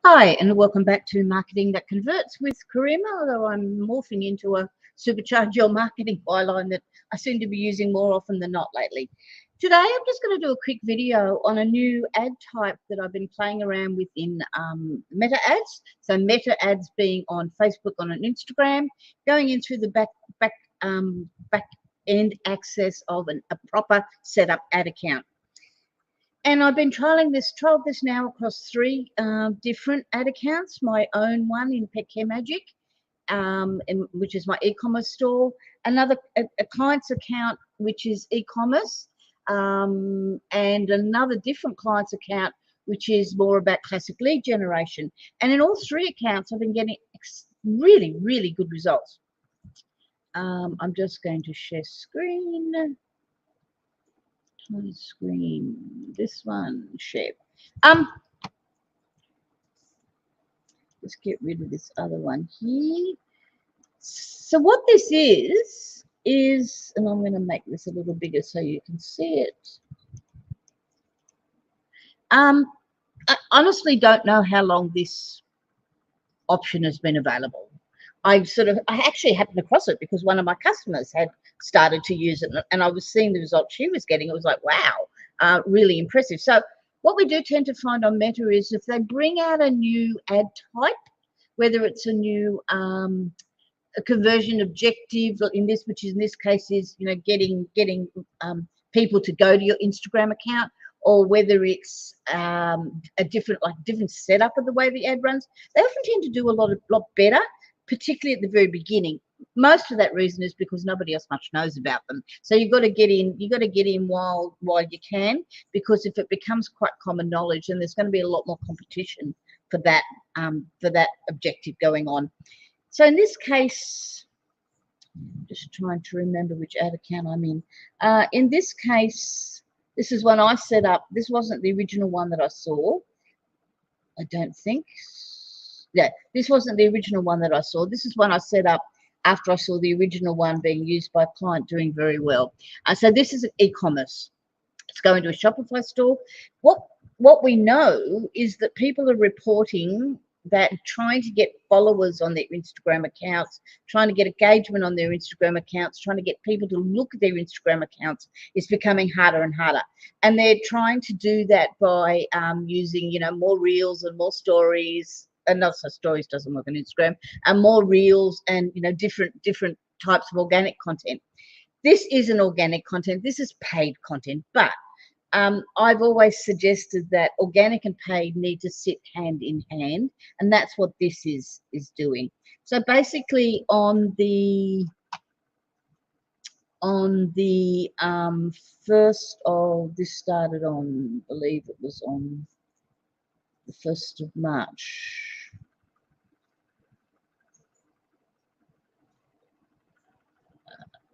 Hi, and welcome back to Marketing That Converts with Karima, although I'm morphing into a supercharge your marketing byline that I seem to be using more often than not lately. Today, I'm just going to do a quick video on a new ad type that I've been playing around with in meta ads. So meta ads being on Facebook, on an Instagram, going in through the back end access of a proper setup ad account. And I've been trialed this now across three different ad accounts. My own one in Pet Care Magic, which is my e-commerce store. Another a client's account, which is e-commerce, and another different client's account, which is more about classic lead generation. And in all three accounts, I've been getting really, really good results. I'm just going to share screen. My screen, this one, shape. Let's get rid of this other one here. So what this is, and I'm going to make this a little bigger so you can see it. I honestly don't know how long this option has been available. I actually happened across it because one of my customers had started to use it, and I was seeing the results she was getting. It was like, wow, really impressive. So what we do tend to find on Meta is if they bring out a new ad type, whether it's a new a conversion objective, which in this case is getting people to go to your Instagram account, or whether it's a different setup of the way the ad runs, they often tend to do a lot better, particularly at the very beginning. Most of that reason is because nobody else much knows about them. So you've got to get in. You've got to get in while you can, because if it becomes quite common knowledge, then there's going to be a lot more competition for that objective going on. So in this case, just trying to remember which ad account I'm in. In this case, this is one I set up. This wasn't the original one that I saw, I don't think. Yeah, this wasn't the original one that I saw. This is one I set up after I saw the original one being used by a client doing very well. So this is e-commerce. It's going to a Shopify store. What we know is that people are reporting that trying to get followers on their Instagram accounts, trying to get engagement on their Instagram accounts, trying to get people to look at their Instagram accounts is becoming harder and harder. And they're trying to do that by using, more reels and more stories. And not so stories doesn't work on Instagram, and more reels and, different types of organic content. This isn't organic content. This is paid content, but I've always suggested that organic and paid need to sit hand in hand, and that's what this is doing. So basically, on the first of this started on, I believe it was on the 1st of March.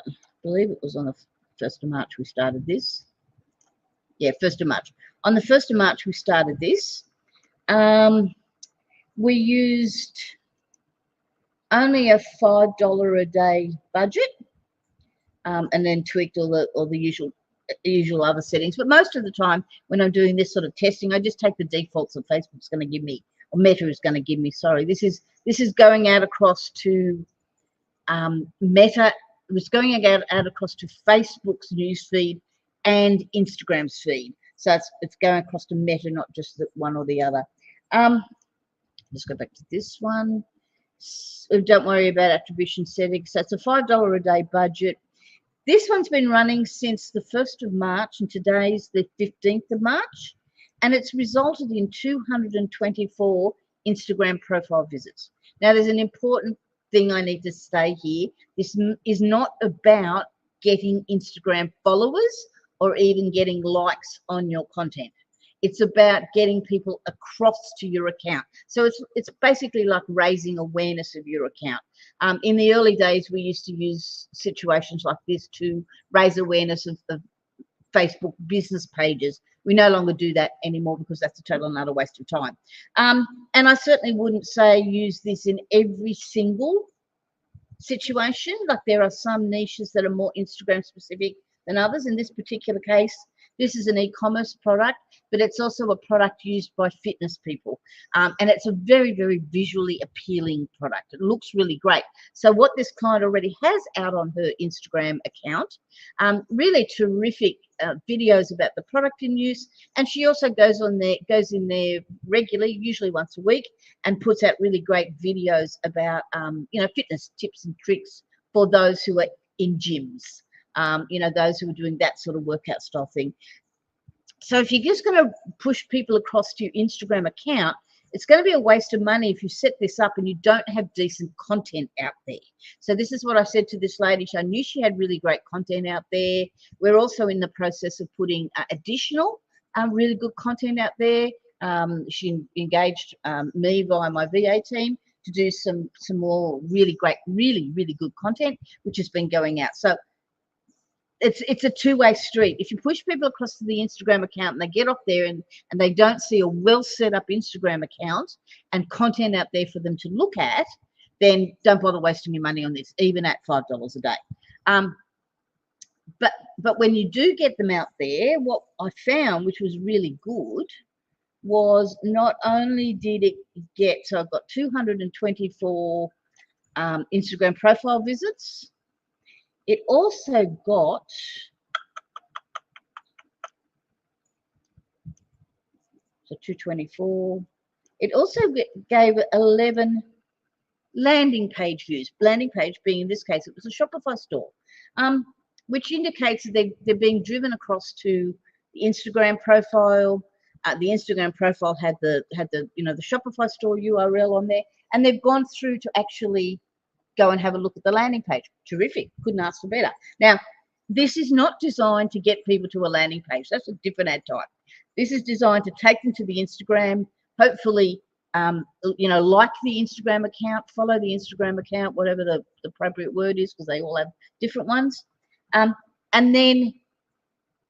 I believe it was on the 1st of March we started this. Yeah, 1st of March. On the 1st of March, we started this. We used only a $5 a day budget, and then tweaked all the usual other settings. But most of the time, when I'm doing this sort of testing, I just take the defaults that Facebook's going to give me, or Meta is going to give me. Sorry, this is going out across to Meta. It was going out across to Facebook's newsfeed and Instagram's feed. So it's going across to Meta, not just the one or the other. Let's go back to this one. So don't worry about attribution settings. So it's a $5 a day budget. This one's been running since the 1st of March, and today's the 15th of March. And it's resulted in 224 Instagram profile visits. Now, there's an important thing I need to say here. This is not about getting Instagram followers or even getting likes on your content. It's about getting people across to your account. So it's basically like raising awareness of your account. In the early days, we used to use situations like this to raise awareness of Facebook business pages. We no longer do that anymore because that's a total and utter waste of time. And I certainly wouldn't say use this in every single situation. Like, there are some niches that are more Instagram specific than others. In this particular case, this is an e-commerce product, but it's also a product used by fitness people. And it's a very, very visually appealing product. It looks really great. So what this client already has out on her Instagram account, really terrific videos about the product in use. And she also goes in there regularly, usually once a week, and puts out really great videos about, fitness tips and tricks for those who are in gyms, those who are doing that sort of workout style thing. So if you're just going to push people across to your Instagram account, it's going to be a waste of money if you set this up and you don't have decent content out there. So this is what I said to this lady. I knew she had really great content out there. We're also in the process of putting additional really good content out there. She engaged me via my VA team to do some more really great, really, really good content, which has been going out. So it's a two-way street. If you push people across to the Instagram account and they get off there and they don't see a well set up Instagram account and content out there for them to look at, then don't bother wasting your money on this, even at $5 a day. But when you do get them out there, what I found, which was really good, was not only did it get, so I've got 224 Instagram profile visits. It also got so 224. It also gave 11 landing page views. Landing page being, in this case, it was a Shopify store, which indicates that they're being driven across to the Instagram profile. The Instagram profile had the Shopify store URL on there, and they've gone through to actually go and have a look at the landing page. Terrific. Couldn't ask for better. Now, this is not designed to get people to a landing page. That's a different ad type. This is designed to take them to the Instagram, hopefully, like the Instagram account, follow the Instagram account, whatever the appropriate word is, because they all have different ones. And then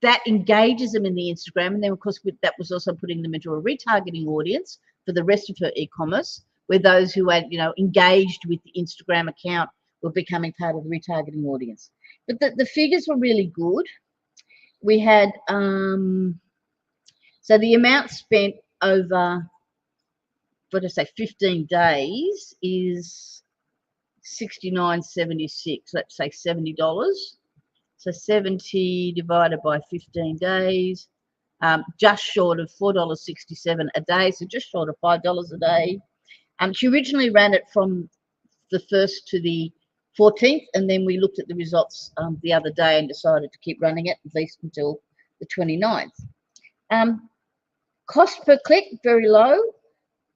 that engages them in the Instagram. And then, of course, that was also putting them into a retargeting audience for the rest of her e-commerce, where those who had, engaged with the Instagram account were becoming part of the retargeting audience. But the figures were really good. We had, so the amount spent over, 15 days is $69.76. Let's say $70. So 70 divided by 15 days, just short of $4.67 a day. So just short of $5 a day. She originally ran it from the 1st to the 14th, and then we looked at the results the other day and decided to keep running it at least until the 29th. Cost per click, very low.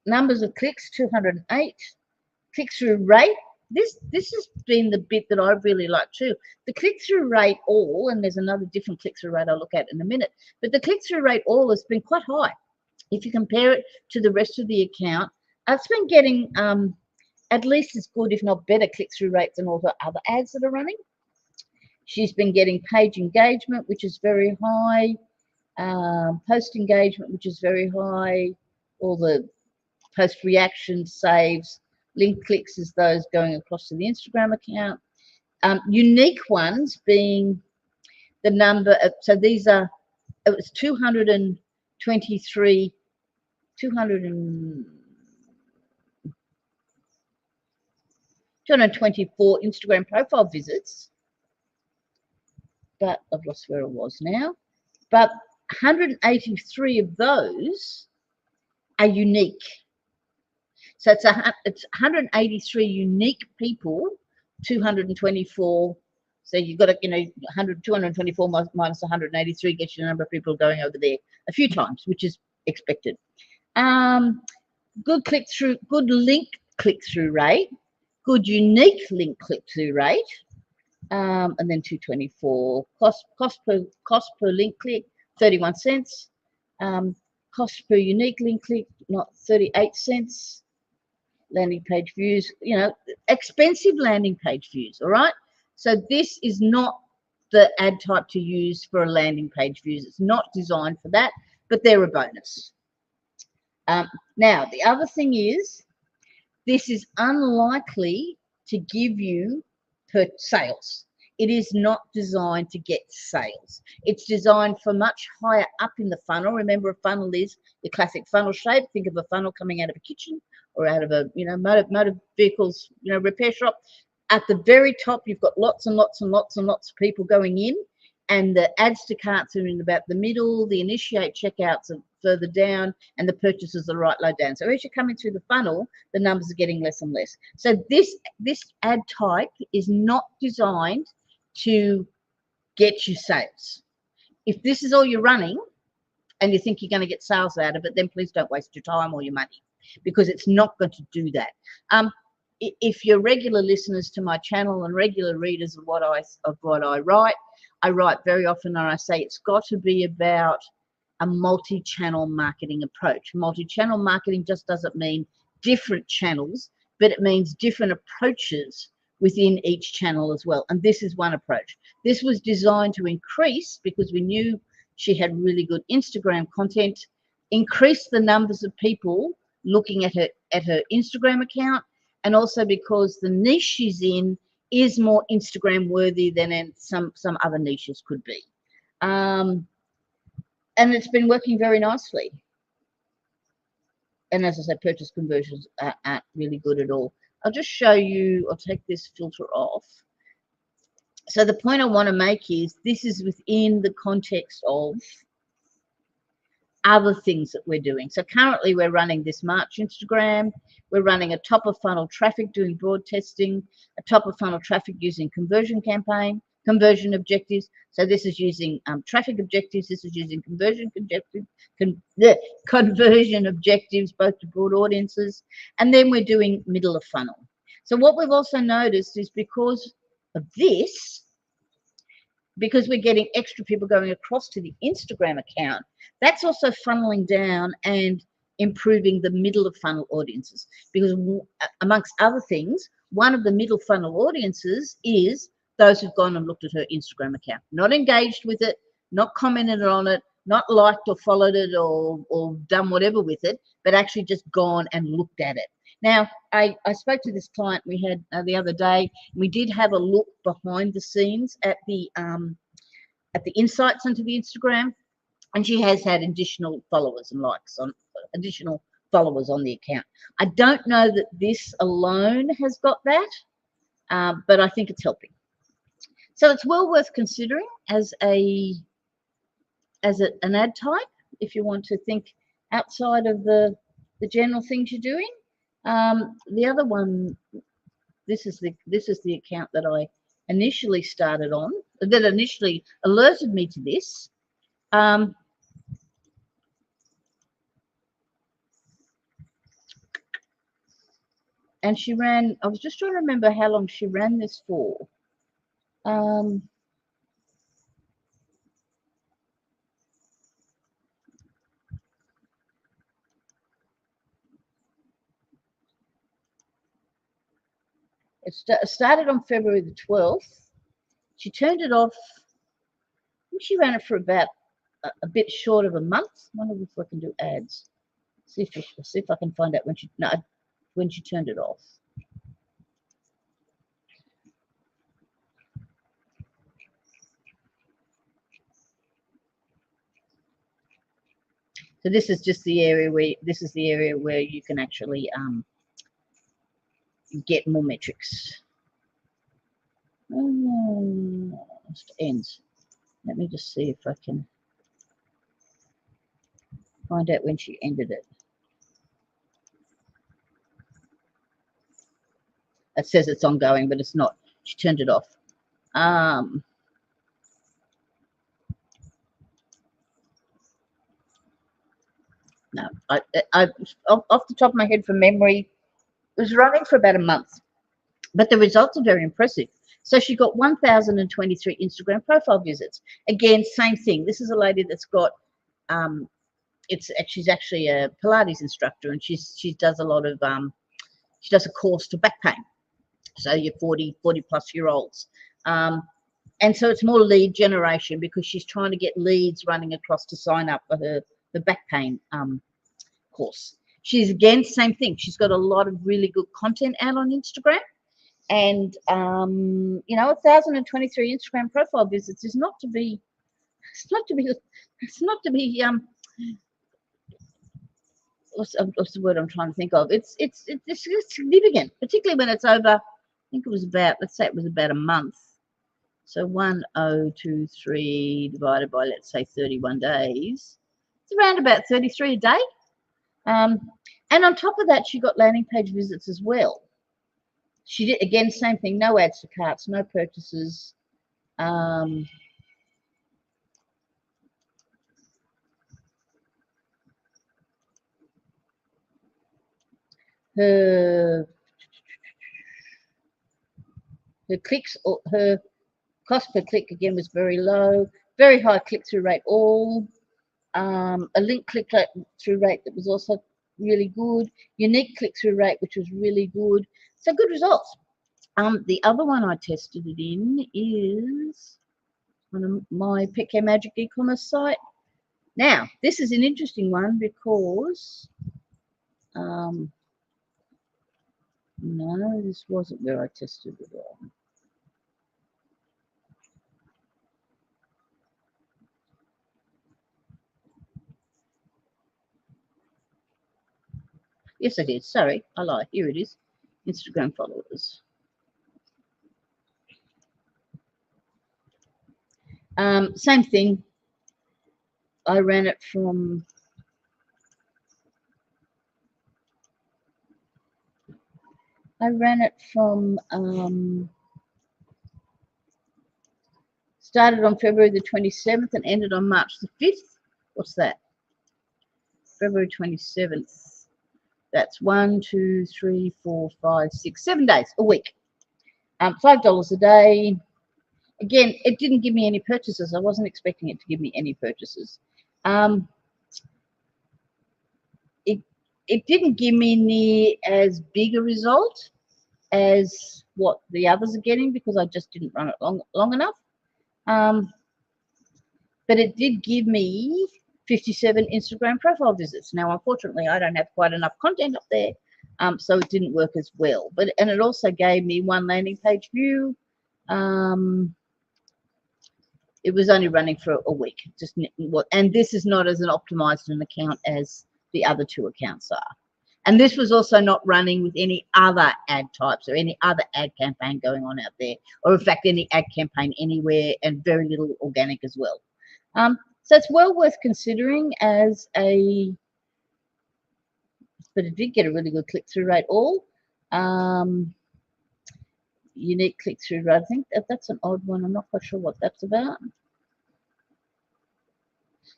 Numbers of clicks, 208. Click-through rate, this has been the bit that I really like too. The click-through rate all, and there's another different click-through rate I'll look at in a minute, but the click-through rate all has been quite high. If you compare it to the rest of the account, it's been getting at least as good, if not better, click-through rates than all the other ads that are running. She's been getting page engagement, which is very high, post engagement, which is very high, all the post reactions, saves, link clicks as those going across to the Instagram account. Unique ones being the number of, so these are, it was 224 Instagram profile visits, but I've lost where it was now. But 183 of those are unique. So it's 183 unique people, 224. So you've got to, 224 minus 183 gets you the number of people going over there a few times, which is expected. Good click-through, good link click-through rate, good unique link click-through rate, and then 224. Cost per link click, 31 cents. Cost per unique link click, not 38 cents. Landing page views, expensive landing page views, all right? So this is not the ad type to use for a landing page views. It's not designed for that, but they're a bonus. Now, the other thing is, this is unlikely to give you per sales. It is not designed to get sales. It's designed for much higher up in the funnel. Remember, a funnel is the classic funnel shape. Think of a funnel coming out of a kitchen or out of a, motor vehicles, repair shop. At the very top, you've got lots and lots and lots and lots of people going in, and the adds to carts are in about the middle, the initiate checkouts are further down, and the purchases are right low down. So as you're coming through the funnel, the numbers are getting less and less. So this ad type is not designed to get you sales. If this is all you're running and you think you're going to get sales out of it, then please don't waste your time or your money, because it's not going to do that. If you're regular listeners to my channel and regular readers of what I write very often, and I say it's got to be about a multi-channel marketing approach. Multi-channel marketing just doesn't mean different channels, but it means different approaches within each channel as well. And this is one approach. This was designed to increase, because we knew she had really good Instagram content, increase the numbers of people looking at her Instagram account, and also because the niche she's in is more Instagram worthy than in some other niches could be. And it's been working very nicely. And as I said, purchase conversions aren't really good at all. I'll just show you, I'll take this filter off. So the point I want to make is this is within the context of other things that we're doing. So currently we're running this March Instagram. We're running a top of funnel traffic doing broad testing, a top of funnel traffic using conversion campaign, conversion objectives. So this is using traffic objectives. This is using conversion objectives, conversion objectives, both to broad audiences. And then we're doing middle of funnel. So what we've also noticed is because of this, because we're getting extra people going across to the Instagram account, that's also funneling down and improving the middle of funnel audiences. Because amongst other things, one of the middle funnel audiences is those who've gone and looked at her Instagram account, not engaged with it, not commented on it, not liked or followed it or done whatever with it, but actually just gone and looked at it. Now, I spoke to this client we had the other day. We did have a look behind the scenes at the insights into the Instagram, and she has had additional followers and likes on additional followers on the account. I don't know that this alone has got that, but I think it's helping. So it's well worth considering as an ad type if you want to think outside of the general things you're doing. The other one, this is the account that I initially started on, that initially alerted me to this. And she ran, I was just trying to remember how long she ran this for. It started on February the 12th. She turned it off. I think she ran it for about a bit short of a month. I wonder if I can do ads. See if I can find out when she turned it off. So this is just the area where you can actually get more metrics. Ends. Let me just see if I can find out when she ended it. It says it's ongoing, but it's not. She turned it off. No, I off the top of my head from memory, it was running for about a month, but the results are very impressive. So she got 1,023 Instagram profile visits. Again, same thing. This is a lady that's got, she's actually a Pilates instructor, and she does a lot of, she does a course to back pain. So you're 40 plus year olds. And so it's more lead generation because she's trying to get leads running across to sign up for the back pain course. She's, again, same thing. She's got a lot of really good content out on Instagram. And you know, 1,023 Instagram profile visits is not to be, it's not to be, it's not to be what's the word I'm trying to think of? It's significant, particularly when it's over. I think it was about, let's say it was about a month. So 1023 divided by, let's say, 31 days. It's around about 33 a day. And on top of that, she got landing page visits as well. She did, again, same thing, no ads to carts, no purchases. Her clicks, or her cost per click again was very low, very high click-through rate all. A link click-through rate that was also really good, unique click-through rate which was really good. So good results. The other one I tested it in is on my Pet Care Magic e-commerce site. Now, this is an interesting one because no, this wasn't where I tested it on. Yes, it is. Sorry, I lied. Here it is. Instagram followers. Same thing. I ran it from started on February the 27th and ended on March the 5th. What's that? February 27th. That's 1, 2, 3, 4, 5, 6, 7 days, a week. $5 a day. Again, it didn't give me any purchases. I wasn't expecting it to give me any purchases. It didn't give me near as big a result as what the others are getting because I just didn't run it long enough. But it did give me 57 Instagram profile visits. Now, unfortunately, I don't have quite enough content up there, so it didn't work as well. And it also gave me 1 landing page view. It was only running for a week. And this is not as an optimized an account as the other 2 accounts are. And this was also not running with any other ad types or any other ad campaign going on out there, or in fact any ad campaign anywhere, and very little organic as well. So it's well worth considering as a, but it did get a really good click-through rate all. Unique click-through rate, I think that's an odd one. I'm not quite sure what that's about.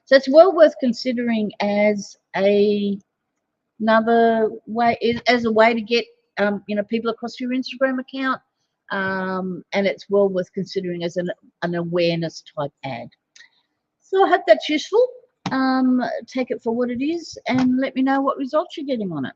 So it's well worth considering as another way, as a way to get you know, people across your Instagram account, and it's well worth considering as an awareness type ad. So I hope that's useful. Take it for what it is and let me know what results you're getting on it.